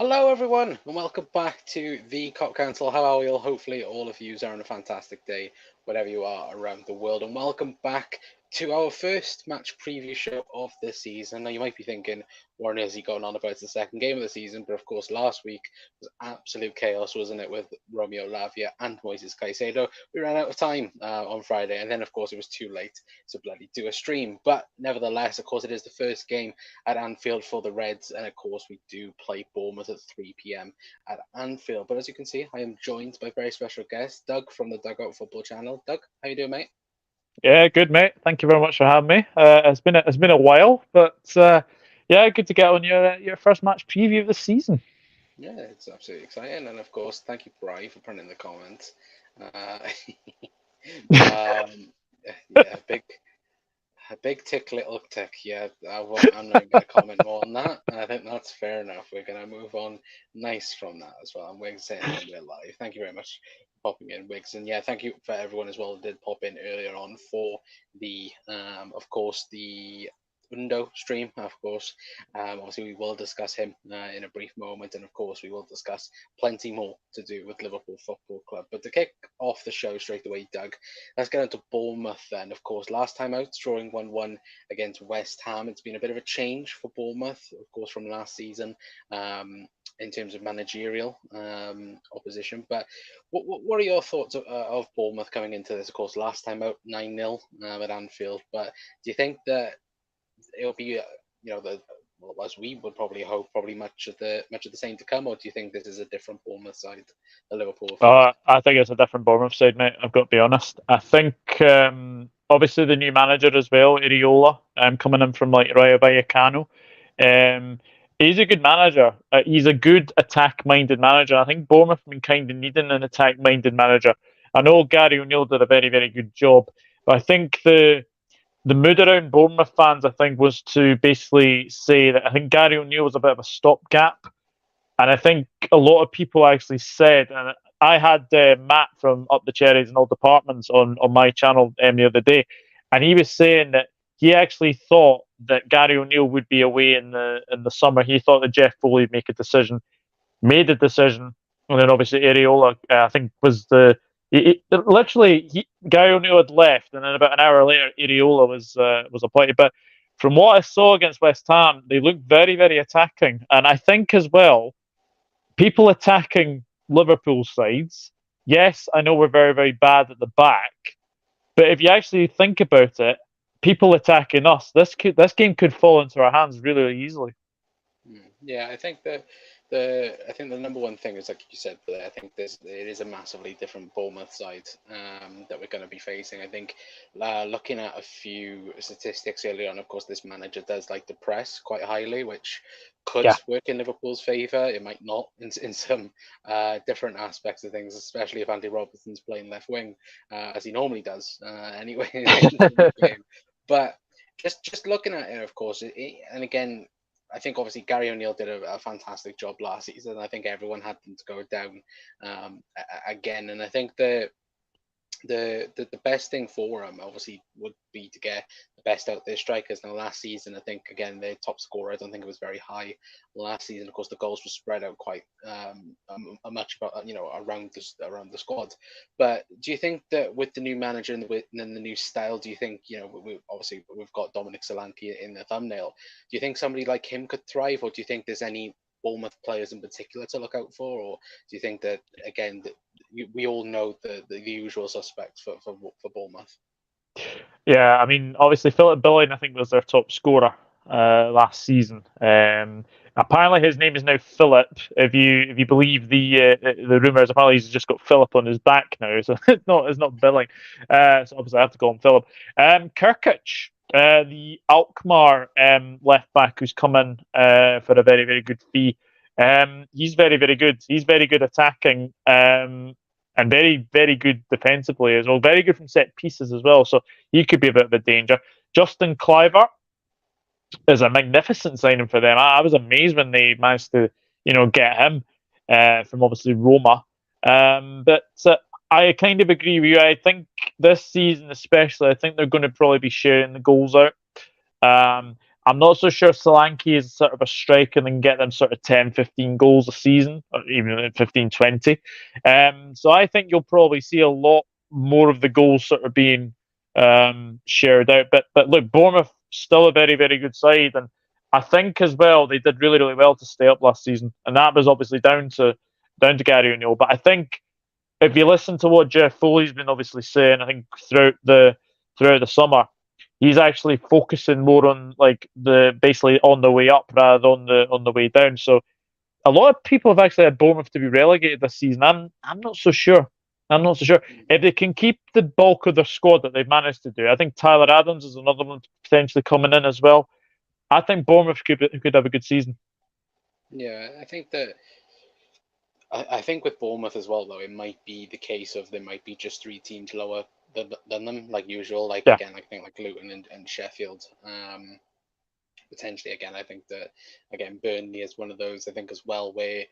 Hello, everyone, and welcome back to the Cop Council. How are you all? Hopefully, all of you are having a fantastic day, wherever you are around the world. And welcome back to our first match preview show of the season. Now, you might be thinking, Warren, is he going on about the second game of the season? But of course, last week was absolute chaos, wasn't it, with Romeo Lavia and Moises Caicedo? We ran out of time on Friday, and then, of course, it was too late to bloody do a stream. But nevertheless, of course, it is the first game at Anfield for the Reds, and of course we do play Bournemouth at 3 p.m. at Anfield. But as you can see, I am joined by a very special guest, Doug from the Dugout Football Channel. Doug, how you doing, mate? Yeah, good mate. Thank you very much for having me. It's been a while, but yeah, good to get on your first match preview of the season. Yeah, it's absolutely exciting, and of course, thank you, Bri, for putting in the comments. Uh, um, yeah, big tick, little tick. Yeah, I'm not even going to comment more on that. I think that's fair enough. We're going to move on nice from that as well. And Wiggs saying that we're live. Thank you very much for popping in, Wiggs. And yeah, thank you for everyone as well who did pop in earlier on for the, of course, the Undo stream, of course. Obviously, we will discuss him in a brief moment, and of course, we will discuss plenty more to do with Liverpool Football Club. But to kick off the show straight away, Doug, let's get into Bournemouth then. Of course, last time out, drawing 1-1 against West Ham. It's been a bit of a change for Bournemouth, of course, from last season in terms of managerial opposition. But what are your thoughts of Bournemouth coming into this? Of course, last time out, 9-0 at Anfield. But do you think that it'll be, as we would probably hope, probably much of the same to come, or do you think this is a different Bournemouth side that Liverpool face? I think it's a different Bournemouth side, mate. I've got to be honest. I think obviously the new manager as well, Iriola, coming in from like Rayo Vallecano. Um, he's a good manager. He's a good attack-minded manager. I think Bournemouth have been kind of needing an attack-minded manager. I know Gary O'Neill did a very, very good job, but I think the mood around Bournemouth fans, I think, was to basically say that I think Gary O'Neill was a bit of a stopgap. And I think a lot of people actually said, and I had Matt from Up the Cherries and All Departments on my channel the other day, and he was saying that he actually thought that Gary O'Neill would be away in the summer. He thought that Jeff Foley would make a decision, made a decision, and then obviously Areola, I think, was Gary O'Neill had left, and then about an hour later, Areola was appointed. But from what I saw against West Ham, they looked very, very attacking, and I think as well, people attacking Liverpool sides. Yes, I know we're very, very bad at the back, but if you actually think about it, people attacking us, this game could fall into our hands really, really easily. Yeah, I think the number one thing is, like you said, I think it is a massively different Bournemouth side that we're going to be facing. I think looking at a few statistics earlier on, of course, this manager does like to press quite highly, which could Yeah. work in Liverpool's favour. It might not in some different aspects of things, especially if Andy Robertson's playing left wing, as he normally does anyway in the game. But just looking at it, of course, and again, I think obviously Gary O'Neill did a fantastic job last season. I think everyone had them to go down again, and I think the best thing for him obviously would be to get the best out their strikers. Now last season, I think again their top scorer, I don't think it was very high last season. Of course, the goals were spread out quite much about around the squad. But do you think that with the new manager and the new style, do you think we've got Dominic Solanke in the thumbnail? Do you think somebody like him could thrive, or do you think there's any Bournemouth players in particular to look out for, or do you think that again we all know the usual suspects for Bournemouth? Yeah, I mean, obviously Philip Billing, I think, was their top scorer last season. Apparently, his name is now Philip. If you believe the rumours, apparently he's just got Philip on his back now, so it's not Billing. So obviously, I have to call him Philip. Kirkic, the Alkmaar left back, who's come in for a very, very good fee. He's very, very good. He's very good attacking. And very, very good defensively as well. Very good from set pieces as well. So he could be a bit of a danger. Justin Kluivert is a magnificent signing for them. I was amazed when they managed to, get him from obviously Roma. But I kind of agree with you. I think this season, especially, I think they're going to probably be sharing the goals out. I'm not so sure Solanke is sort of a striker that can get them sort of 10, 15 goals a season, or even 15, 20. So I think you'll probably see a lot more of the goals sort of being shared out. But look, Bournemouth still a very, very good side, and I think as well they did really, really well to stay up last season, and that was obviously down to Gary O'Neill. But I think if you listen to what Jeff Foley's been obviously saying, I think throughout the summer, he's actually focusing more on like the basically on the way up rather than on the way down. So a lot of people have actually had Bournemouth to be relegated this season. I'm not so sure. I'm not so sure if they can keep the bulk of their squad that they've managed to do. I think Tyler Adams is another one potentially coming in as well. I think Bournemouth could have a good season. Yeah, I think that I think with Bournemouth as well, though, it might be the case of there might be just 3 teams lower than them, like usual. Like Yeah. again, I think like Luton and Sheffield. Potentially, again, I think that again Burnley is one of those. I think as well where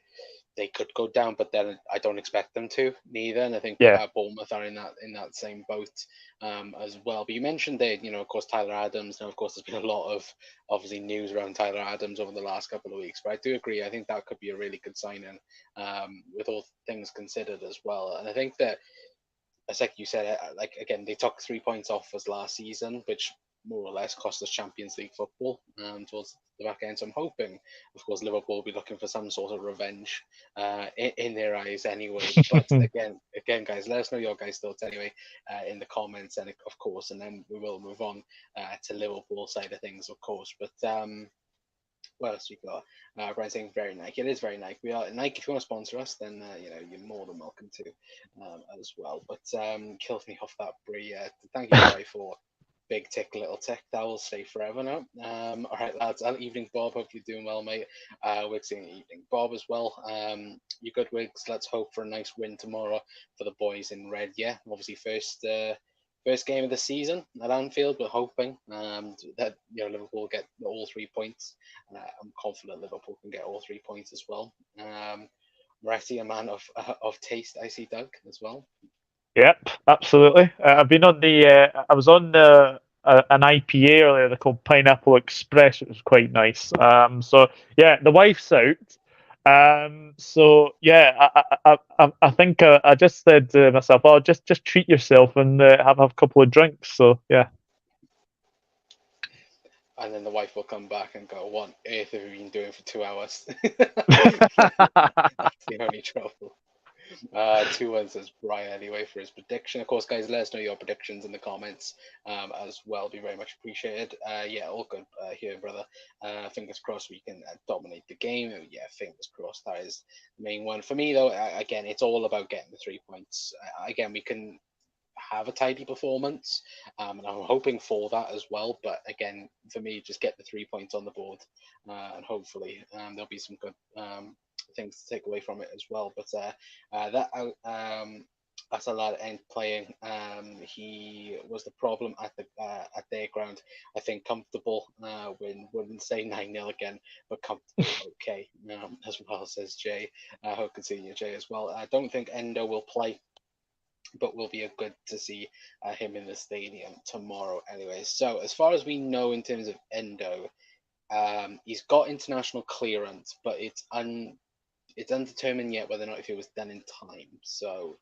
they could go down, but then I don't expect them to neither. And I think Yeah. Bournemouth are in that same boat as well. But you mentioned there, of course, Tyler Adams. Now, of course, there's been a lot of obviously news around Tyler Adams over the last couple of weeks. But I do agree. I think that could be a really good signing, with all things considered as well. And I think that, it's like you said, like again, they took 3 points off us last season, which more or less cost us Champions League football towards the back end. So I'm hoping, of course, Liverpool will be looking for some sort of revenge in their eyes anyway. But again, guys, let us know your guys' thoughts anyway in the comments, and of course, and then we will move on to Liverpool side of things, of course. But what else we got? Brian saying very Nike. It is very Nike. We are Nike. If you want to sponsor us, then you're more than welcome to as well. But kills me off that Brie. Thank you, Bri, for big tick, little tick. That will stay forever now. All right, lads. Evening, Bob. Hope you're doing well, mate. We're seeing evening, Bob, as well. You good, Wigs? Let's hope for a nice win tomorrow for the boys in red. Yeah, obviously first game of the season at Anfield. We're hoping that Liverpool get all 3 points. I'm confident Liverpool can get all 3 points as well. Moretti, a man of taste, I see, Doug, as well. Yep, absolutely. I've been on I was on an IPA earlier. They're called Pineapple Express. It was quite nice. So yeah, the wife's out. So yeah, I think I just said to myself, "Oh, just treat yourself and have a couple of drinks." So yeah. And then the wife will come back and go, "What on earth have you been doing for 2 hours?" That's the only trouble. 2-1 says Brian anyway for his prediction. Of course, guys, let us know your predictions in the comments as well. Be very much appreciated. Yeah, all good here, brother. Fingers crossed we can dominate the game. Yeah, fingers crossed. That is the main one. For me, though, again, it's all about getting the 3 points. Again, we can have a tidy performance, and I'm hoping for that as well. But again, for me, just get the 3 points on the board, and hopefully there'll be some good things to take away from it as well. But as a lad ain't playing, he was the problem at their ground. I think comfortable wouldn't say 9-0 again, but comfortable okay as well, says Jay. I hope to see you, Jay, as well. I don't think Endo will play, but will be good to see him in the stadium tomorrow anyway. So as far as we know in terms of Endo, he's got international clearance, but it's undetermined yet whether or not if it was done in time. So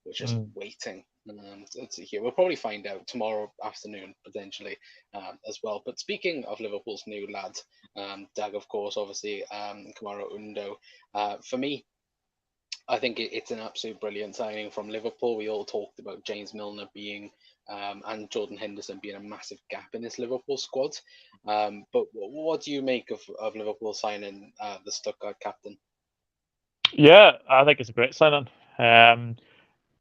we're just waiting to hear. We'll probably find out tomorrow afternoon potentially as well. But speaking of Liverpool's new lad, Doug, of course, obviously, Wataru Endo. For me, I think it's an absolute brilliant signing from Liverpool. We all talked about James Milner being and Jordan Henderson being a massive gap in this Liverpool squad. But what do you make of Liverpool signing the Stuttgart captain? Yeah, I think it's a great signing. The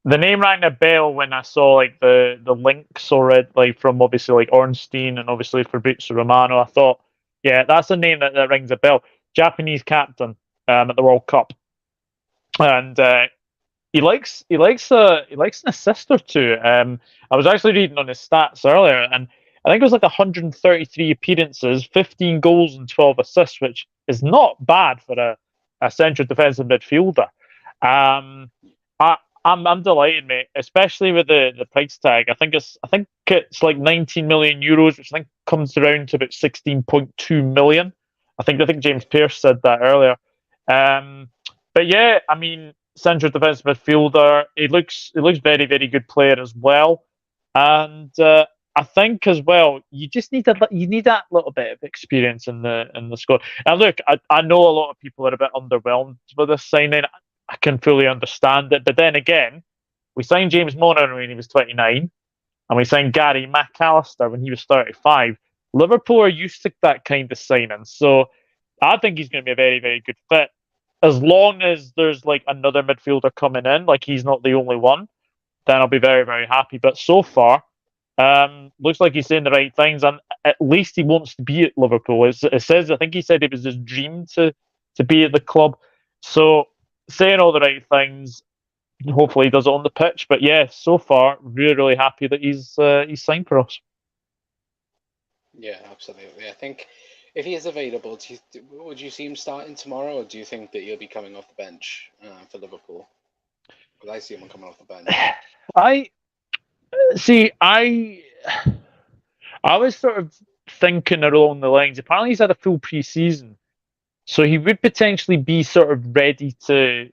name rang a bell when I saw like the links already, like from obviously like Ornstein and obviously Fabrizio Romano. I thought, yeah, that's a name that rings a bell. Japanese captain at the World Cup, and he likes an assist or two. I was actually reading on his stats earlier, and I think it was like 133 appearances, 15 goals and 12 assists, which is not bad for a central defensive midfielder. I I'm delighted, mate. Especially with the price tag. I think it's like 19 million euros, which I think comes around to about 16.2 million. I think James Pearce said that earlier. Um, but yeah, I mean, central defensive midfielder. He looks very very good player as well, and I think as well you just you need that little bit of experience in the squad. And look, I know a lot of people are a bit underwhelmed with this signing. I can fully understand it. But then again, we signed James Monaghan when he was 29, and we signed Gary McAllister when he was 35. Liverpool are used to that kind of signing. So I think he's going to be a very, very good fit. As long as there's like another midfielder coming in, like he's not the only one, then I'll be very, very happy. But so far, looks like he's saying the right things, and at least he wants to be at Liverpool. It says, I think he said it was his dream to be at the club. So saying all the right things. Hopefully, he does it on the pitch. But yeah, so far, really, really happy that he's signed for us. Yeah, absolutely. I think if he is available, would you see him starting tomorrow, or do you think that he'll be coming off the bench for Liverpool? Because I see him coming off the bench. I see. I was sort of thinking along the lines. Apparently, he's had a full pre-season, so he would potentially be sort of ready to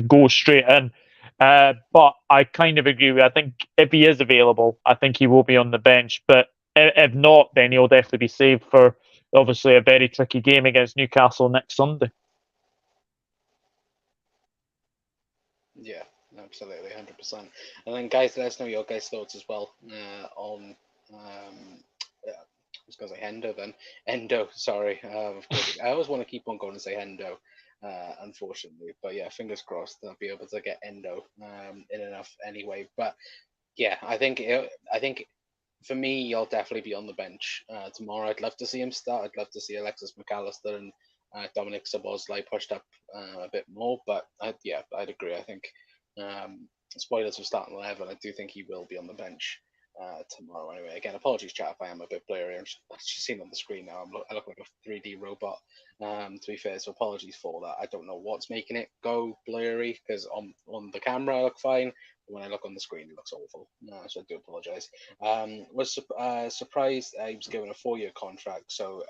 go straight in. But I kind of agree with. I think if he is available, I think he will be on the bench. But if not, then he'll definitely be saved for obviously a very tricky game against Newcastle next Sunday. Yeah, absolutely, 100%. And then, guys, let us know your guys' thoughts as well on. I was going to say Hendo then. Endo, sorry. Of course, I always want to keep on going and say Hendo, unfortunately. But yeah, fingers crossed I'll be able to get Endo in enough anyway. But yeah, I think for me, he'll definitely be on the bench tomorrow. I'd love to see him start. I'd love to see Alexis McAllister and Dominic Szoboszlai pushed up a bit more. But yeah, I'd agree. I think spoilers for starting 11. I do think he will be on the bench tomorrow. Anyway, again, apologies, chat, if I am a bit blurry. I've just seen on the screen now. I look like a 3D robot. To be fair, so apologies for that. I don't know what's making it go blurry because on the camera I look fine. When I look on the screen, it looks awful. So I do apologise. Was surprised he was given a 4-year contract. So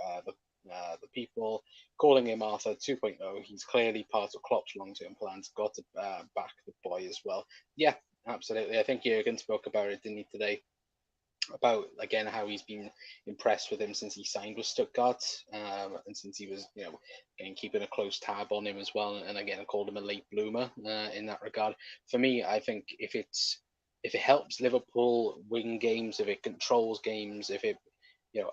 the people calling him Arthur 2.0, he's clearly part of Klopp's long-term plans. Got to back the boy as well. Yeah, absolutely. I think Jurgen spoke about it, didn't he, today? About again how he's been impressed with him since he signed with Stuttgart, and since he was, again, keeping a close tab on him as well. And again, I called him a late bloomer in that regard. For me, I think if it helps Liverpool win games, if it controls games, if it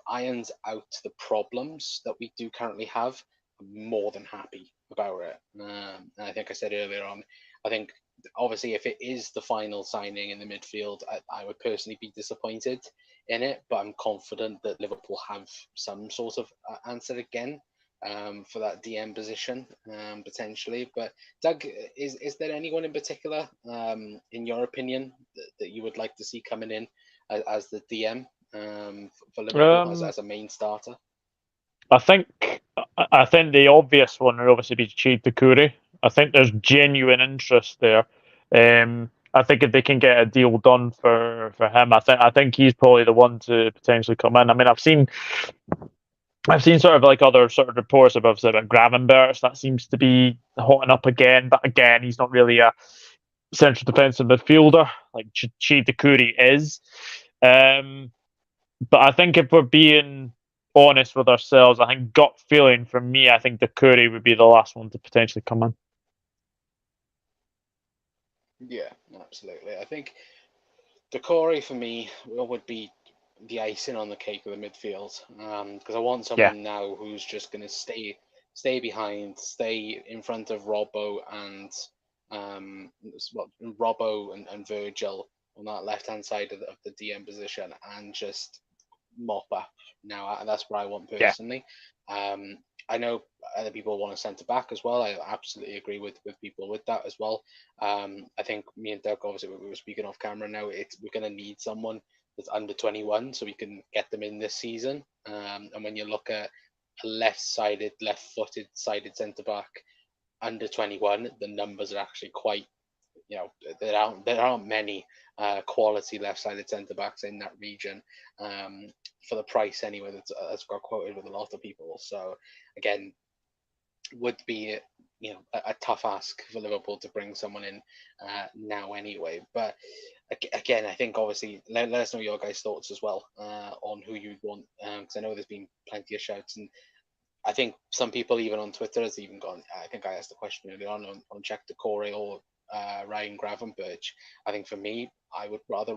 irons out the problems that we do currently have, I'm more than happy about it. And I think I said earlier on, I think obviously if it is the final signing in the midfield, I would personally be disappointed in it, but I'm confident that Liverpool have some sort of answer again for that DM position potentially. But Doug, is there anyone in particular, in your opinion, that you would like to see coming in as the DM for Liverpool as a main starter? I think I think the obvious one would obviously be Cheat Takuri. I think there's genuine interest there. I think if they can get a deal done for him, I think he's probably the one to potentially come in. I mean, I've seen sort of like other sort of reports about Gravenberch that seems to be hotting up again, but again, he's not really a central defensive midfielder like Cheat Takuri is. Um, but I think if we're being honest with ourselves, I think gut feeling for me, I think the Curry would be the last one to potentially come in. Yeah, absolutely. I think Decore for me would be the icing on the cake of the midfield because I want Yeah, someone now who's just going to stay behind, stay in front of Robbo and Robbo and Virgil on that left hand side of the DM position and just mop up. Now that's what I want yeah. personally. I know other people want a centre back as well. I absolutely agree with people with that as well. I think me and Doug, obviously, we were speaking off camera now. We're going to need someone that's under 21 so we can get them in this season. And when you look at a left-footed sided centre back under 21, the numbers are actually quite there aren't many quality left-sided centre backs in that region for the price anyway. That's got quoted with a lot of people. So again, would be a tough ask for Liverpool to bring someone in now anyway. But again, I think obviously let us know your guys' thoughts as well on who you'd want, because I know there's been plenty of shouts, and I think some people even on Twitter has even gone. I think I asked the question earlier on Jack Decore or Ryan Gravenberch. I think for me, I would rather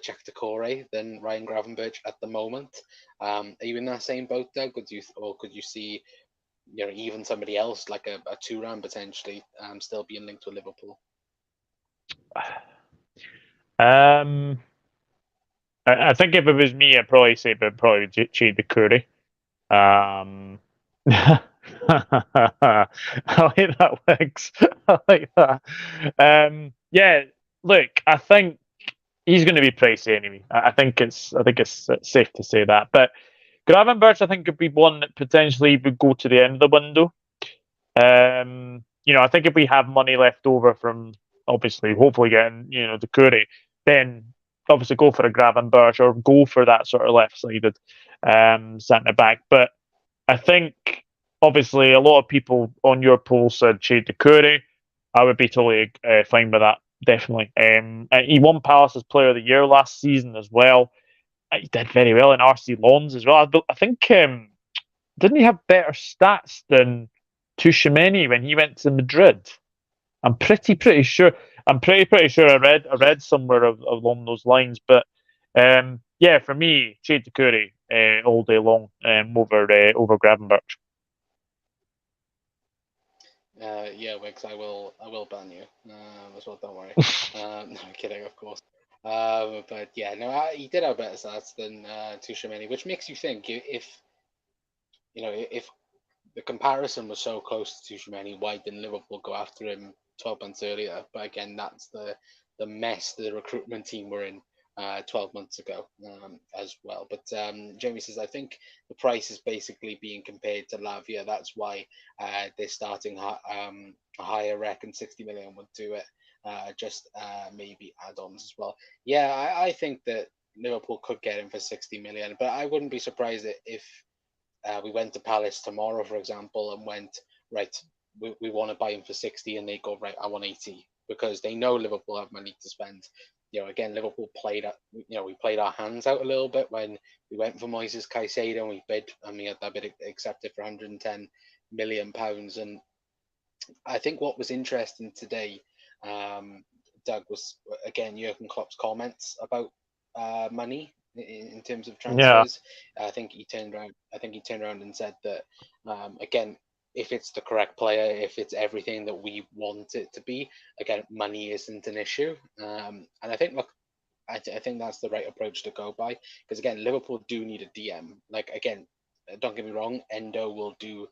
Jack Decore than Ryan Gravenberch at the moment. Are you in that same boat, Doug? Could you see even somebody else like a Turan potentially still being linked to Liverpool? I think if it was me, I'd probably say it'd probably Cheat the Curry. I like that, Wigs. I like that. Yeah, look, I think he's going to be pricey anyway. I think it's safe to say that. But Gravenberch, I think, could be one that potentially would go to the end of the window. I think if we have money left over from obviously, hopefully getting the Curry, then obviously go for a Gravenberch or go for that sort of left-sided centre back. But I think obviously a lot of people on your poll said Shade Curry. I would be totally fine with that. Definitely. He won Palace's Player of the Year last season as well. He did very well in RC Lons as well. I think didn't he have better stats than Tuchemeni when he went to Madrid? I'm pretty sure. I'm pretty sure I read somewhere along those lines. But yeah, for me, Shade Curry all day long over Gravenberch. Yeah, Wix, I will ban you as well. Don't worry. No, I'm kidding, of course. But yeah, no, he did have better stats than Tuchemeni, which makes you think if the comparison was so close to Tuchemeni, why didn't Liverpool go after him 12 months earlier? But again, that's the mess the recruitment team were in 12 months ago as well. But Jamie says, I think the price is basically being compared to Lavia. That's why they're starting higher. Reckon 60 million would do it. Just maybe add-ons as well. Yeah, I think that Liverpool could get him for 60 million, but I wouldn't be surprised if we went to Palace tomorrow, for example, and went, right, we want to buy him for 60, and they go, right, I want 80, because they know Liverpool have money to spend. Again, Liverpool we played our hands out a little bit when we went for Moises Caicedo and we bid, and we had that bid accepted for £110 million. And I think what was interesting today, Doug, was again Jurgen Klopp's comments about money in terms of Yeah. transfers. I think he turned around and said that again, if it's the correct player, if it's everything that we want it to be, again, money isn't an issue. And I think I think that's the right approach to go by, because again, Liverpool do need a DM. Like again, don't get me wrong, Endo will do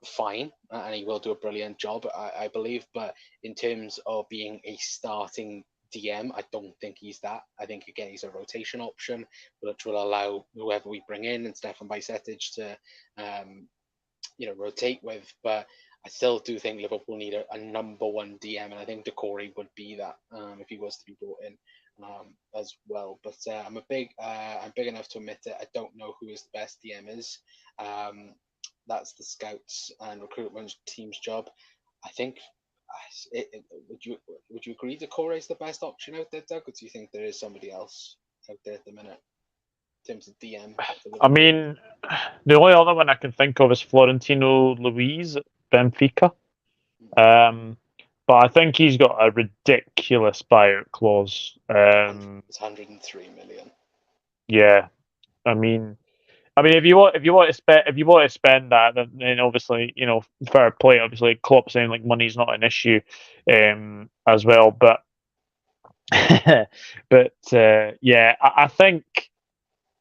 fine and he will do a brilliant job, I believe. But in terms of being a starting DM, I don't think he's that. I think again he's a rotation option, which will allow whoever we bring in and Stefan Bajcetic to rotate with. But I still do think Liverpool need a number one DM, and I think Decore would be that if he was to be brought in as well. But I'm big enough to admit it. I don't know who his best DM is. That's the scouts and recruitment team's job. I think. Would you agree Decore is the best option out there, Doug, or do you think there is somebody else out there at the minute in terms of DM? I mean, the only other one I can think of is Florentino Luis at Benfica. But I think he's got a ridiculous buyout clause. It's 103 million. Yeah, I mean, if you want to spend that, then obviously fair play. Obviously, Klopp saying like money's not an issue, as well. But yeah, I think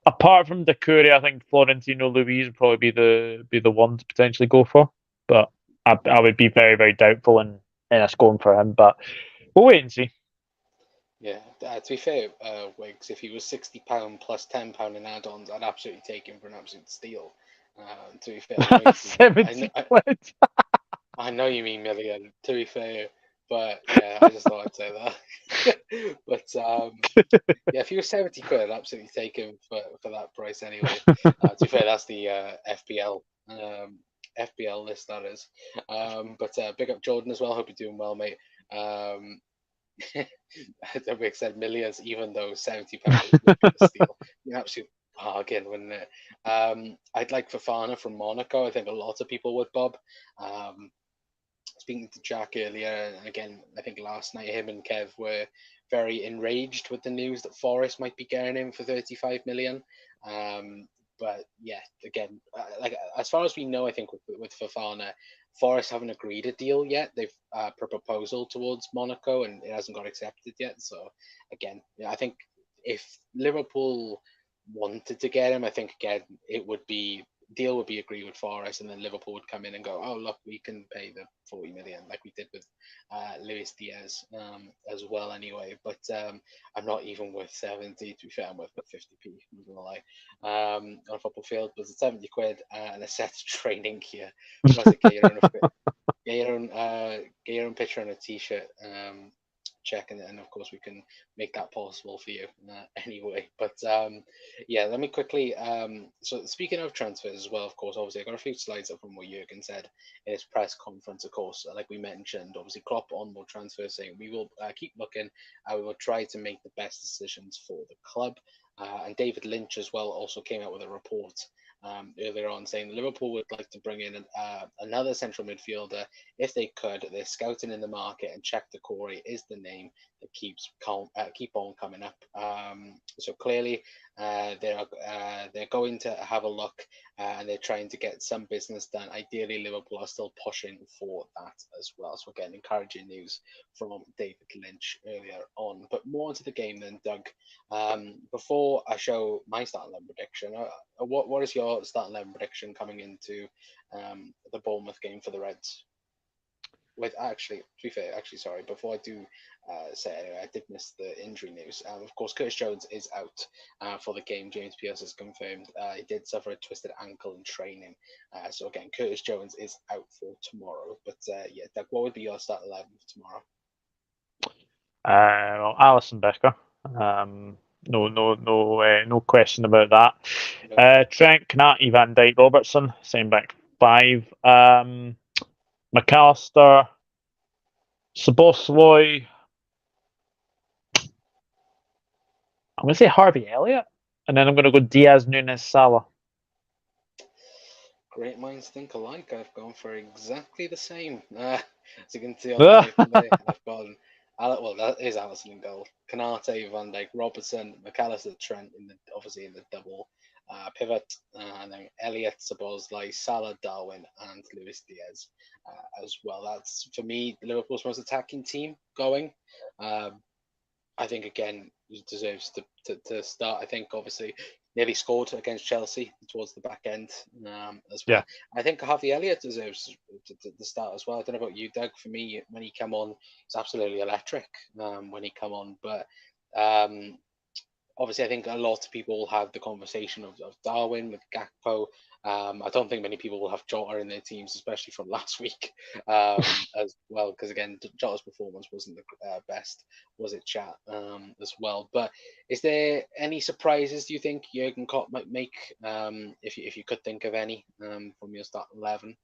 apart from Decore, I think Florentino Luis would probably be the one to potentially go for. But I would be very, very doubtful in us going for him. But we'll wait and see. Yeah, to be fair, Wiggs, if he was £60 plus £10 in add-ons, I'd absolutely take him for an absolute steal. To be fair, 70 quid. I know you mean million, to be fair, but yeah, I just thought I'd say that. But yeah, if he was 70 quid, I'd absolutely take him for that price anyway. To be fair, that's the FPL list, that is. But big up Jordan as well. Hope you're doing well, mate. Rick said millions, even though £70 would be a steal. An absolute bargain, wouldn't it? I'd like Fofana from Monaco. I think a lot of people would, Bob. Speaking to Jack earlier, and again, I think last night him and Kev were very enraged with the news that Forest might be getting him for 35 million. But yeah, again, like as far as we know, I think with Fofana, Forest haven't agreed a deal yet. They've put a proposal towards Monaco, and it hasn't got accepted yet. So again, yeah, I think if Liverpool wanted to get him, I think again it would be deal would be agreed with Forest, and then Liverpool would come in and go, "Oh, look, we can pay the 40 million like we did with Luis Diaz as well." Anyway, but I'm not even worth 70. To be fair, I'm worth 50p. I'm not gonna lie. On a football field, but it's 70 quid and a set of training gear. Plus, get your own picture on a t-shirt. Check, and of course we can make that possible for you anyway. But yeah, let me quickly. So speaking of transfers as well, of course, obviously I got a few slides up from what Jurgen said in his press conference. Of course, like we mentioned, obviously Klopp on more transfers, saying we will keep looking. We will try to make the best decisions for the club. And David Lynch as well also came out with a report earlier on saying Liverpool would like to bring in another central midfielder if they could. They're scouting in the market, and Czech Decore is the name that keep on coming up. So clearly, they're going to have a look, and they're trying to get some business done. Ideally, Liverpool are still pushing for that as well. So again, encouraging news from David Lynch earlier on. But more into the game then, Doug. Before I show my starting line prediction, what is your starting line prediction coming into the Bournemouth game for the Reds? With actually, to be fair, sorry, before I do say it anyway, I did miss the injury news. Of course, Curtis Jones is out for the game. James Pierce has confirmed he did suffer a twisted ankle in training. So again, Curtis Jones is out for tomorrow. But yeah, Doug, what would be your starting 11 for tomorrow? Well, Alisson Becker. No question about that. Trent, Kanati, Van Dijk, Robertson, same back five. McAllister, Szoboszlai. I'm going to say Harvey Elliott, and then I'm going to go Diaz, Nunes, Salah. Great minds think alike. I've gone for exactly the same. As you can see on the right there, I've gone. Well, that is Alisson in goal. Kanate, Van Dijk, Robertson, McAllister, Trent obviously in the double pivot, and then Elliott, Szoboszlai, Salah, Darwin, and Luis Diaz as well. That's for me Liverpool's most attacking team going. I think again he deserves to start. I think obviously nearly scored against Chelsea towards the back end as well. Yeah. I think Harvey Elliott deserves to start as well. I don't know about you, Doug. For me, when he came on, it's absolutely electric when he come on. But obviously, I think a lot of people will have the conversation of Darwin with Gakpo. I don't think many people will have Jota in their teams, especially from last week as well, because again, Jota's performance wasn't the best, was it, chat, as well. But is there any surprises, do you think, Jurgen Klopp might make, if you could think of any, from your starting 11?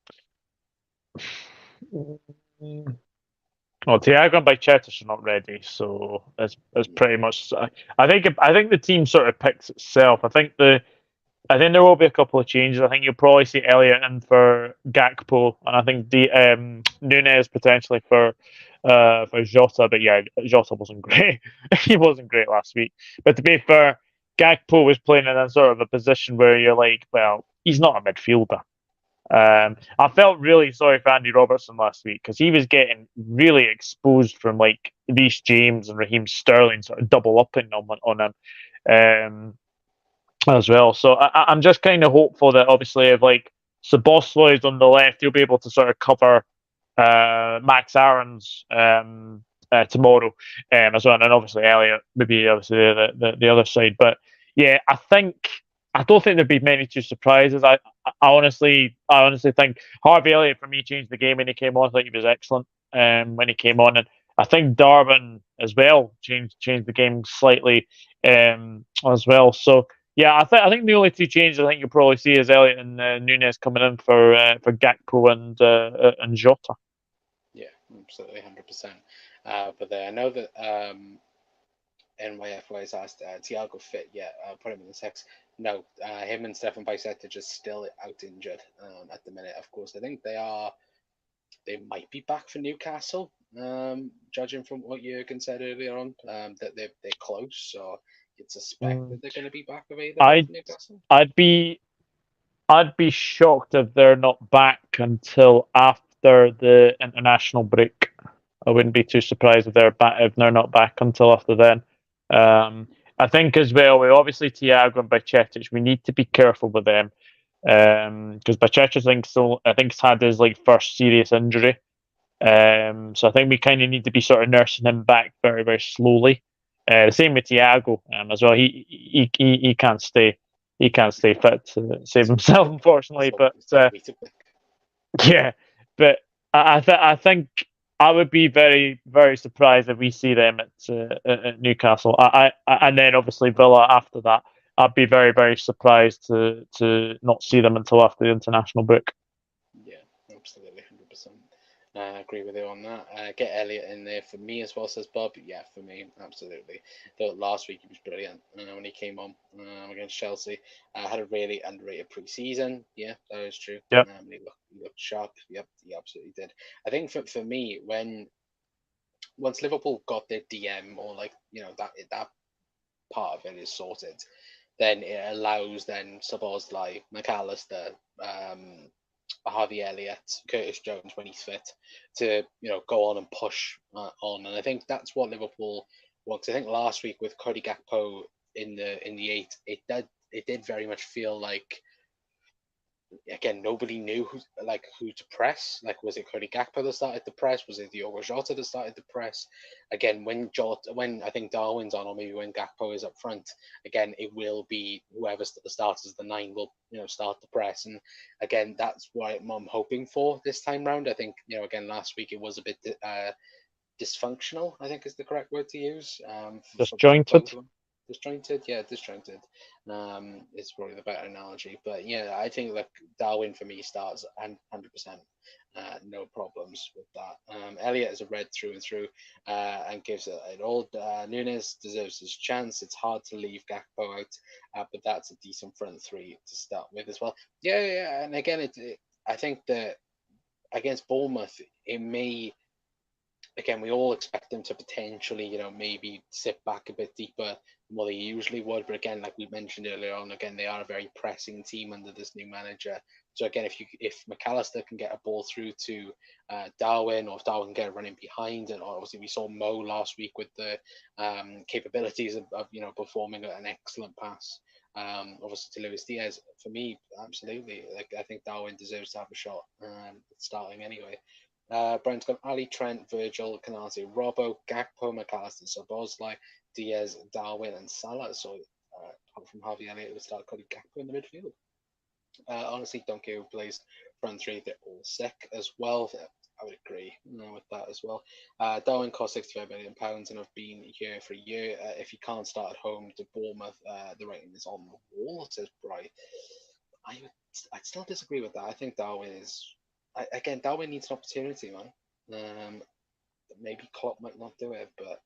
Well, Thiago and Bajcetic are not ready, so it's pretty much. I think the team sort of picks itself. I think there will be a couple of changes. I think you'll probably see Elliott in for Gakpo, and I think Nunes potentially for Jota. But yeah, Jota wasn't great. He wasn't great last week. But to be fair, Gakpo was playing in a sort of a position where you're like, well, he's not a midfielder. I felt really sorry for Andy Robertson last week because he was getting really exposed from like Reece James and Raheem Sterling sort of double upping on him as well. So I'm just kind of hopeful that obviously if like Szoboszlai is on the left, he'll be able to sort of cover Max Aaron's tomorrow as well, and obviously Elliott maybe obviously the other side. But yeah, I think I don't think there'd be many two surprises. I honestly think Harvey Elliott for me changed the game when he came on. I think he was excellent when he came on, and I think Darwin as well changed the game slightly as well. So yeah, I think the only two changes I think you'll probably see is Elliott and Nunes coming in for Gakpo and Jota. Yeah, absolutely, 100%. But I know that NYF always asked Thiago fit yet? Put him in the six. No, him and Stefan Bicet are just still out injured at the minute. Of course, I think they might be back for Newcastle, judging from what Jurgen said earlier on, that they're close. So you'd suspect Mm, that they're going to be back available I'd for Newcastle. I'd be I'd be shocked if they're not back until after the international break. I wouldn't be too surprised if they're not back until after then. Um, I think as well, we obviously Thiago and Bajcetic, we need to be careful with them because Bajcetic I think has had his like first serious injury. So I think we kind of need to be sort of nursing him back very very slowly. The same with Thiago as well. He can't stay fit to save himself, unfortunately. But It's told me to pick. yeah, but I think I would be very very surprised if we see them at Newcastle. And then obviously Villa after that. I'd be very very surprised to not see them until after the international break. Yeah, absolutely, 100%. I agree with you on that. Get Elliot in there for me as well, says Bob. Yeah, for me, absolutely. Though last week he was brilliant when he came on against Chelsea. Had a really underrated pre-season. Yeah, that is true. Yep. He looked sharp. Yep, he absolutely did. I think for me, once Liverpool got their DM or like that part of it is sorted, then it allows then suppose like McAllister, Harvey Elliott, Curtis Jones when he's fit to go on and push on, and I think that's what Liverpool wants. I think last week with Cody Gakpo in the eight, it did very much feel like again nobody knew who to press. Like was it Cody Gakpo that started the press? Was it Diogo Jota that started the press? Again, when I think Darwin's on, or maybe when Gakpo is up front, again it will be whoever starts as the nine will start the press. And again, that's what I'm hoping for this time round. I think again last week it was a bit dysfunctional, I think is the correct word to use. For both Disjointed. of them. Disjointed, yeah, disjointed. Is probably the better analogy. But yeah, I think like Darwin for me starts and 100%, no problems with that. Elliot is a red through and through, and gives it all. Nunes deserves his chance. It's hard to leave Gakpo out, but that's a decent front three to start with as well. Yeah, yeah, and again, I think that against Bournemouth, it may again, we all expect them to potentially, maybe sit back a bit deeper than what they usually would. But again, like we mentioned earlier on, again, they are a very pressing team under this new manager. So again, if McAllister can get a ball through to Darwin, or if Darwin can get a running behind, and obviously we saw Mo last week with the capabilities of performing an excellent pass. Obviously to Luis Diaz, for me, absolutely. Like I think Darwin deserves to have a shot starting anyway. Brent's got Ali, Trent, Virgil, Canati, Robbo, Gakpo, McAllister, Szoboszlai, Diaz, Darwin, and Salah. So apart from Harvey Elliott, we start Cody Gakpo in the midfield. Honestly, don't care who plays front three. They're all sick as well. I would agree with that as well. Darwin cost £65 million and have been here for a year. If he can't start at home to Bournemouth, the rating is on the wall, says Bright. I'd still disagree with that. I think Darwin is again, Darwin needs an opportunity, man. Maybe Klopp might not do it, but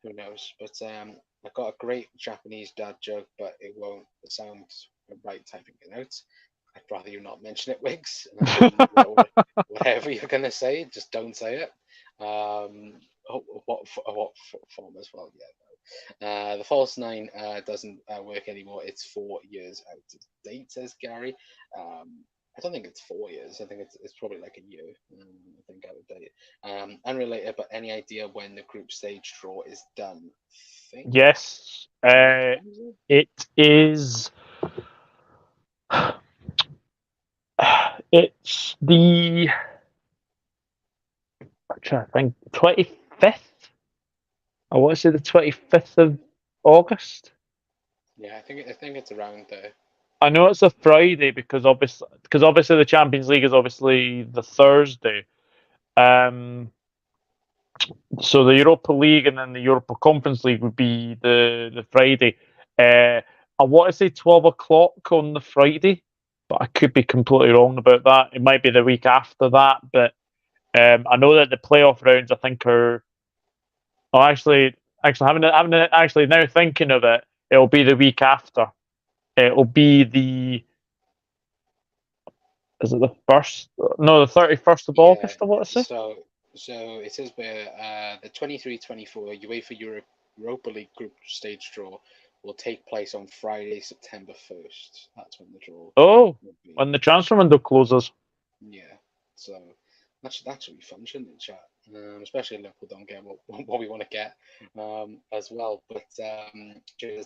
who knows? But I got a great Japanese dad joke, but it won't sound right typing it out. I'd rather you not mention it, Wiggs. Whatever you're gonna say, just don't say it. What form as well? Yeah. The false nine doesn't work anymore. It's 4 years out of date, says Gary. I don't think it's 4 years. I think it's probably like a year. I think out of date. Unrelated, but any idea when the group stage draw is done? Think Yes, it is. It's the. I'm trying to think. 25th. I want to say the 25th of August. Yeah, I think it's around there. I know it's a Friday because obviously the Champions League is obviously the Thursday. Um, so the Europa League and then the Europa Conference League would be the Friday. I want to say 12 o'clock on the Friday, but I could be completely wrong about that. It might be the week after that, but I know that the playoff rounds I think are. Oh, actually, actually now thinking of it, it'll be the week after. It'll be the is it the first? No, the 31st of Yeah, August. I want to say. so it says where the 23-24 UEFA Europa League group stage draw will take place on Friday, September 1st. That's when the draw Oh, will be. when the transfer window closes. Yeah, so that should be fun, shouldn't it, chat? Especially if Liverpool don't get what we want to get as well. But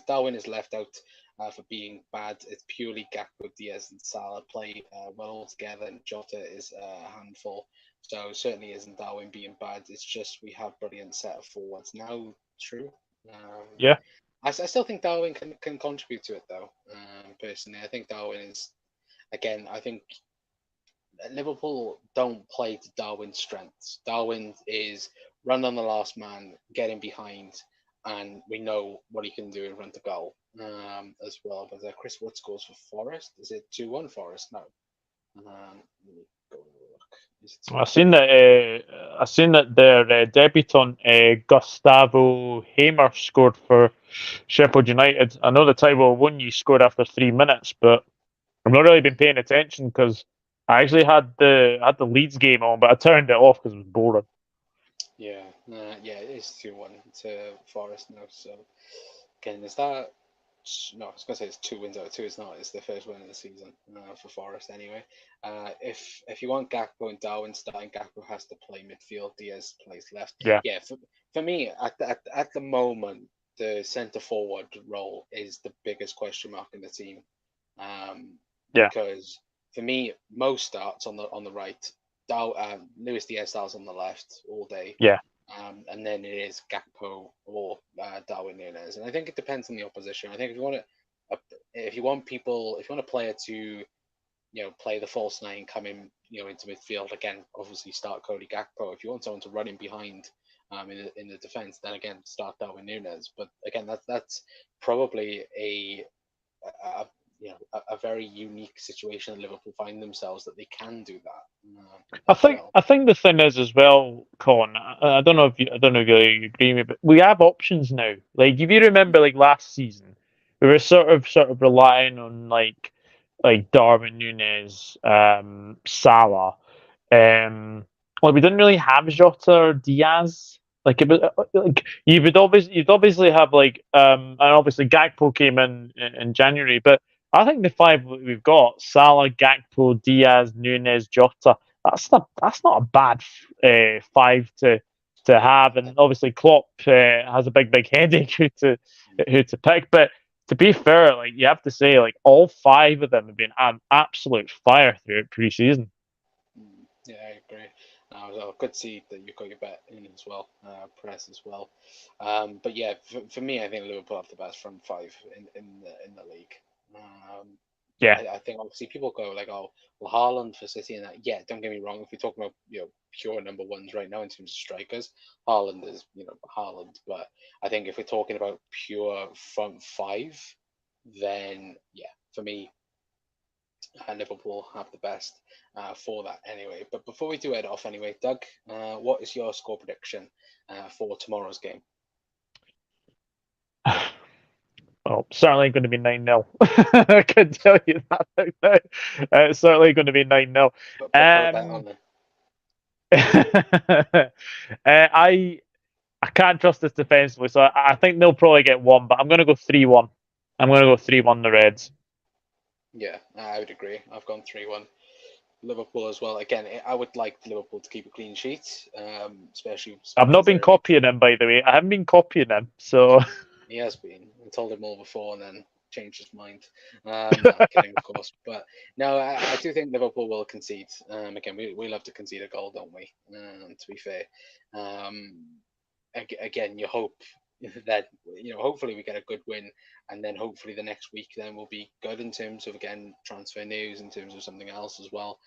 Darwin is left out for being bad. It's purely Gakpo, Diaz, and Salah play well all together, and Jota is a handful. So certainly isn't Darwin being bad. It's just we have brilliant set of forwards now. True. Um, Yeah, I still think Darwin can contribute to it though. Personally, I think Darwin is again. I think Liverpool don't play to Darwin's strengths. Darwin is run on the last man, getting behind, and we know what he can do in front of goal as well. But Chris Wood scores for Forest. Is it 2-1 Forest? No. Let me go and look. Is it I 2-1? seen that. I seen that their debutant Gustavo Hamer scored for Sheffield United. I know the Taiwo Awoniyi scored after 3 minutes, but I've not really been paying attention because I actually had the Leeds game on, but I turned it off because it was boring. Yeah, yeah, it is 2-1 to Forest now. So again, is that no? I was gonna say it's 2 wins out of two. It's not. It's the first win of the season for Forest anyway. If you want Gakpo and Darwin starting, Gakpo has to play midfield. Diaz plays left. Yeah, Yeah, for me at the moment, the centre forward role is the biggest question mark in the team. yeah, Because for me, Mo starts on the right. Luis Diaz starts on the left all day, yeah. and then it is Gakpo or Darwin Núñez. And I think it depends on the opposition. I think if you want a player to play the false nine, come in into midfield again, obviously start Cody Gakpo. If you want someone to run in behind in the defense, then again start Darwin Núñez. But again, that's probably a a very unique situation that Liverpool find themselves that they can do that I as think well. I think the thing is as well, Con. I don't know if I don't know if you agree with me, but we have options now. Like if you remember, like last season, we were sort of relying on like Darwin Nunes, Salah, like we didn't really have Jota or Diaz. Like it was like you'd obviously have and obviously Gakpo came in January, but I think the five that we've got Salah, Gakpo, Diaz, Nunes, Jota. That's not a bad five to have, and obviously Klopp has a big headache who to pick. But to be fair, like you have to say, like all five of them have been an absolute fire throughout pre-season. Yeah, I agree. Good to see that you got your bet in as well, press as well. But yeah, for me, I think Liverpool have the best front five in the league. Um, Yeah, I think obviously people go like, oh, well, Haaland for City and that. Yeah, don't get me wrong. If we're talking about pure number ones right now in terms of strikers, Haaland is Haaland. But I think if we're talking about pure front five, then yeah, for me, Liverpool have the best for that anyway. But before we do head off anyway, Doug, what is your score prediction for tomorrow's game? well, certainly going to be 9-0. I can tell you that right now. It's certainly going to be 9-0. But put a bet on there. I can't trust this defensively, so I think they'll probably get one, but I'm going to go 3-1. I'm going to go 3-1 the Reds. Yeah, I would agree. I've gone 3-1. Liverpool as well. Again, I would like Liverpool to keep a clean sheet, especially I've not been considering copying him, by the way. I haven't been copying him, so he has been. I told him all before and then changed his mind. No, I'm kidding, of course. But no, I do think Liverpool will concede. Again, we love to concede a goal, don't we? To be fair. Again, you hope then hopefully we get a good win, and then hopefully the next week then will be good in terms of again transfer news, in terms of something else as well.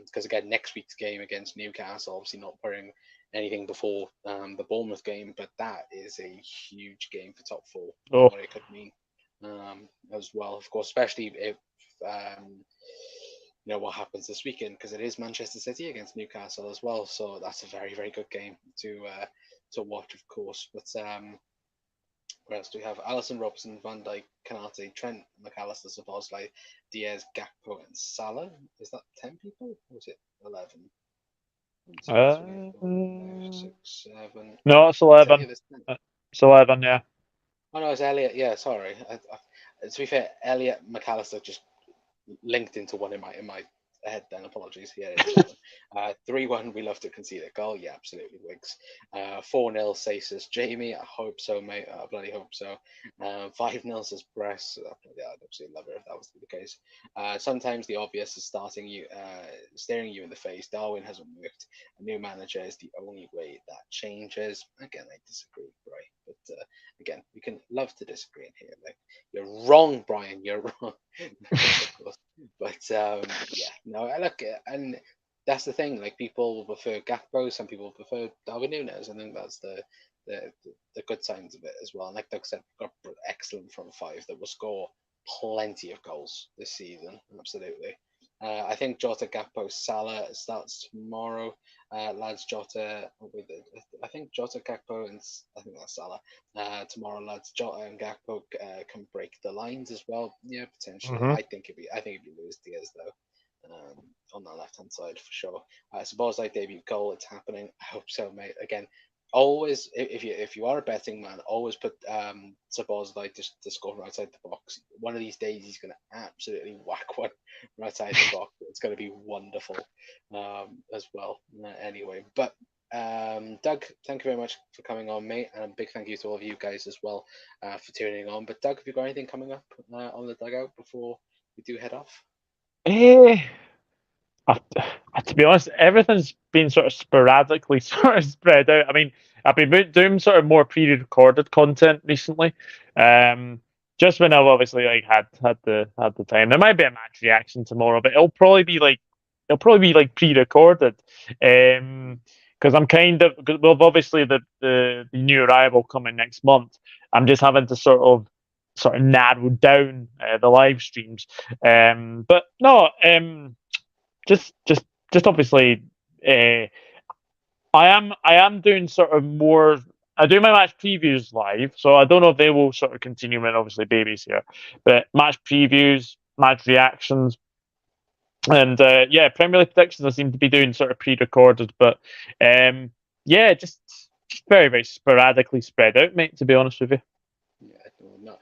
Because again, next week's game against Newcastle, obviously not putting anything before the Bournemouth game, but that is a huge game for top four and Oh, what it could mean as well. Of course, especially if what happens this weekend, because it is Manchester City against Newcastle as well. So that's a very very good game to watch, of course. But what else do we have? Allison, Robertson, Van Dijk, Canate, Trent, McAllister, Szoboszlai, Diaz, Gakpo, and Salah. Is that 10 people? Or is it 11? 1, 2, 3, 4, 5, uh, 6, 7. no, it's It says 11. here there's 10. It's 11, yeah. Oh no, it's Elliot. Yeah, sorry. To be fair, Elliot McAllister just linked into one in my head. Then apologies. Yeah, it is 11. 3-1. We love to concede a goal. Yeah, absolutely. Wigs. 4-0 says Jamie. I hope so, mate. I bloody hope so. 5-0 says Press. Yeah, I'd absolutely love it if that was the case. Sometimes the obvious is staring you in the face. Darwin hasn't worked. A new manager is the only way that changes. Again, I disagree, right? But again, we can love to disagree in here. Like, you're wrong, Brian. You're wrong. Of course. But yeah, no, I look, and that's the thing. Like, people will prefer Gakpo, some people prefer Darwin Núñez. I think that's the good signs of it as well. And like Doug said, we've got excellent front five that will score plenty of goals this season. Absolutely. I think Jota, Gakpo, Salah starts tomorrow. Lads, Jota. I think Jota, Gakpo, and I think that's Salah. Tomorrow, lads, Jota and Gakpo can break the lines as well. Yeah, potentially. Hmm. I think it'd be Luis Diaz though, on that left hand side for sure. I suppose like debut goal, it's happening. I hope so, mate. Again, always if you are a betting man, always put Sabozlai like to score from outside the box. One of these days he's going to absolutely whack one from outside the box. It's going to be wonderful as well. Anyway, but Doug, thank you very much for coming on, mate, and a big thank you to all of you guys as well for tuning on. But Doug, have you got anything coming up on the dugout before we do head off? Eh, I, to be honest, everything's been sort of sporadically sort of spread out. I mean, I've been doing sort of more pre-recorded content recently. Um, just when I've obviously like had the time. There might be a match reaction tomorrow, but it'll probably be like pre-recorded. Because I'm kind of well, obviously the new arrival coming next month. I'm just having to sort of narrow down the live streams. But no, just just just obviously uh, I am doing sort of more. I do my match previews live, so I don't know if they will sort of continue when obviously baby's here. But match previews, match reactions, and yeah, Premier League predictions I seem to be doing sort of pre-recorded, but yeah, just very very sporadically spread out, mate. To be honest with you. Yeah, no,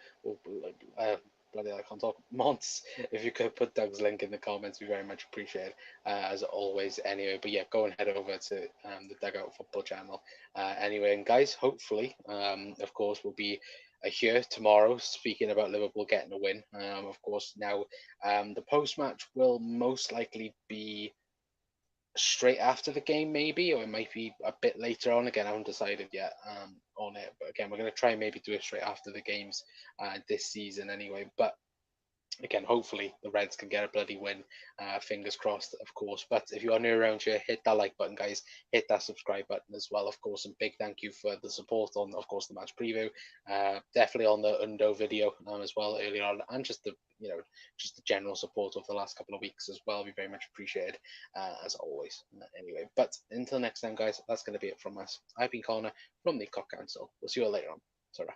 like, bloody hell, I can't talk months. If you could put Doug's link in the comments, we very much appreciate it, as always. Anyway, but yeah, go and head over to the Dugout Football channel. Anyway, and guys, hopefully, of course, we'll be here tomorrow speaking about Liverpool getting a win. Of course, now the post match will most likely be straight after the game, maybe, or it might be a bit later on. Again, I haven't decided yet on it, but again, we're going to try and maybe do it straight after the games this season anyway. But again, hopefully the Reds can get a bloody win. Fingers crossed, of course. But if you are new around here, hit that like button, guys. Hit that subscribe button as well, of course. And big thank you for the support on, of course, the match preview. Definitely on the Undo video as well earlier on, and just the general support over the last couple of weeks as well. We very much appreciated, as always. Anyway, but until next time, guys, that's going to be it from us. I've been Connor from the Cock Council. We'll see you all later on. Ta-ra.